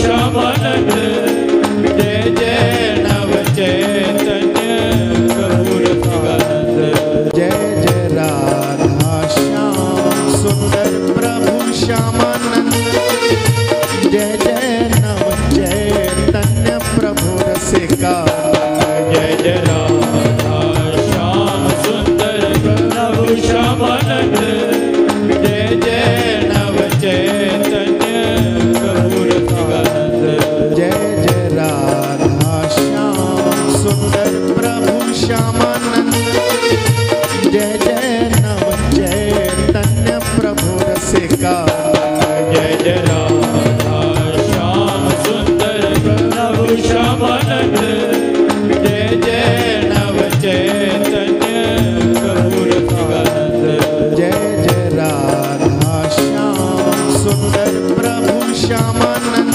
श्यामानंद जय जय नव चैतन्य प्रभु रसिकानंद जय जय राधा श्याम सुंदर प्रभु श्यामानंद जय जय नव चैतन्य प्रभु रसिकानंद जय जय राधा श्याम सुंदर प्रभु श्यामानंद जय जय नव चैतन्य प्रभु रसिकानंद जय जय राधा श्याम सुंदर प्रभु श्यामानंद जय जय नव चैतन्य प्रभु रसिकानंद जय जय राधा श्याम सुंदर प्रभु श्यामानंद जय जय नव चैतन्य प्रभु रसिकानंद जय जय राधा श्याम सुंदर प्रभु श्यामानंद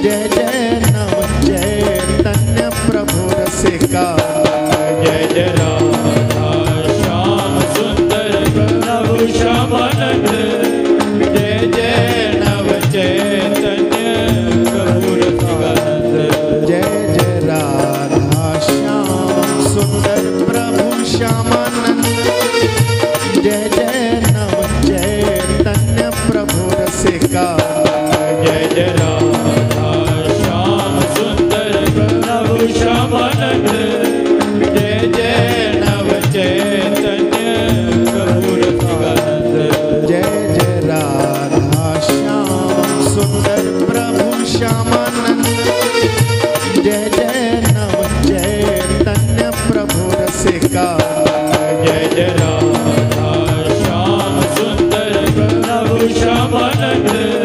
जय जय नव चैतन्य प्रभु रसिकानंद जय जय राधा श्याम सुंदर प्रभु श्यामानंद जय जय नव चैतन्य प्रभु रसिकानंद जय जय राधा श्याम सुंदर प्रभु श्यामानंद जय जय नव चैतन्य प्रभु रसिकानंद जय जय राधा श्याम सुंदर प्रभु श्यामानंद जय जय नव चैतन्य प्रभु रसिकानंद जय जय राधा श्याम सुंदर प्रभु श्यामानंद जय जय नव चैतन्य प्रभु रसिकानंद जय जय राधा श्याम सुंदर प्रभु श्यामानंद